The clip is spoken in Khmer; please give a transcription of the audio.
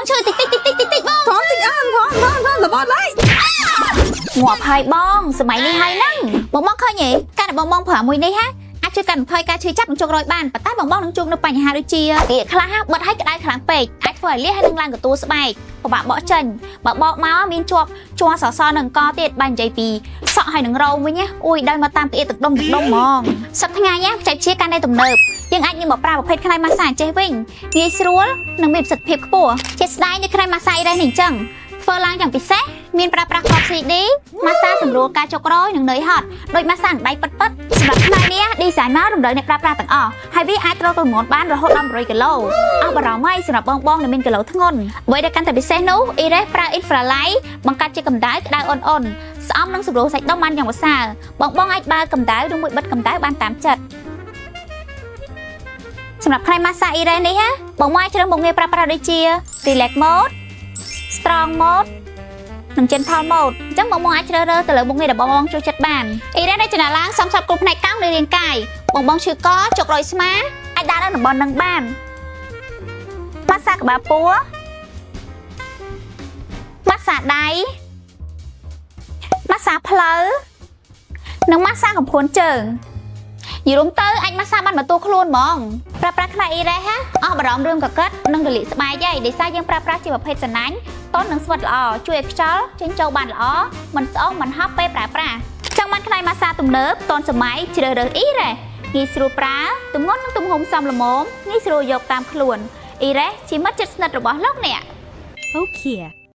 chơi tịch tịch tịch tịch tịch tịch bong ថនតិចអើថនរបត់ឡើយ งัวพายบองสมัยนี้ให้นั่งបងឃើញទេការដែលបងប្រើមួយនេះហ่ะអាចជួយកាត់បន្ថយការឈឺចាប់នឹងជោគរយបានប៉ុន្តែបងនឹងជួបនៅបញ្ហាដូចជាវាខ្លះបិទឲ្យក្តៅខ្លាំងពេកអាចធ្វើឲ្យលៀសហើយនឹងឡើងកទួលស្បែកពិបាកបកចេញបើបកមកមានជាប់ជ័រសសរនឹងកទៀតបាននិយាយពីសក់ហើយនឹងរោមវិញណាអួយដល់មកតាមក្អៀតទឹកដុំហ្មងសប្តាហ៍ថ្ងៃបច្ចេកវិទ្យាកាន់តែទំនើបយើងអាចនឹងមកប្រើប្រភេទខ្លែងម៉ាសាចេះវិញងាយស្រួលនិងមានប្រសិទ្ធភាពខ្ពស់ជាស្ដែងនៅខ្លែងម៉ាសាអ៊ីរ៉េសនេះអញ្ចឹងធ្វើឡើងយ៉ាងពិសេសមានប្រើប្រាស់កប CD ម៉ាសាសម្រួលការចុករយនិងនឿយហត់ដោយម៉ាសាដៃប៉ិតសម្រាប់ផ្នែកនេះ design មករំលឹកអ្នកប្រើប្រាស់ទាំងអស់ហើយវាអាចទ្រទម្ងន់បានរហូតដល់100គីឡូអស់បារម្ភហើយសម្រាប់បងដែលមានគីឡូធ្ងន់អ្វីដែលកាន់តែពិសេសនោះ Iris ប្រើ infralight បង្កាត់ជាកម្ដៅក្តៅអ៊ុនស្អំនឹងសម្រួលសាច់ដុំបានយ៉ាងប្រសើរបងអាចបើកកម្ដៅឬមួយបិទកម្ដៅបានតាមចិត្តសម្រាប់ខ្លែងម៉ាសា Iris នេះបងអាចជ្រើសមុខងារប្រើប្រាស់ដូចជា relax mode strong mode និង gentle mode អញ្ចឹងបងអាចជ្រើសរើសទៅលើមុខងារដែលបងចូលចិត្តបានអ៊ីរ៉េសដែលចំណាឡើងសំខាន់គ្រប់ផ្នែកកោងនៃរាងកាយបងឈឺកជោករយស្មាអាចដាក់នៅតំបន់នឹងបានម៉ាសាក្បាលពោះម៉ាសាដៃម៉ាសាផ្លូវនិងម៉ាសាកំភួនជើងយីរុំទៅអាចម៉ាសាបានបន្ទោខ្លួនហ្មងប្រើប្រាស់ខ្លែងអ៊ីរ៉េសអស់បារម្ភរឿងកកិតនិងរលាកស្បែកហើយដោយសារយើងប្រើប្រាស់ជាប្រភេទសណាញ់តន់និងស្វិតល្អជួយឲ្យខ្យល់ចេញចូលបានល្អមិនស្អុះមិនហប់ពេលប្រើប្រាស់ចង់បានខ្លែងម៉ាសាទំនើបតន់សម័យជ្រើសរើសអ៊ីរ៉េសងាយស្រួលប្រើទម្ងន់និងទំហំសមល្មមងាយស្រួលយកតាមខ្លួនអ៊ីរ៉េសជាមិត្តជិតស្និទ្ធរបស់លោកអ្នកអូខេ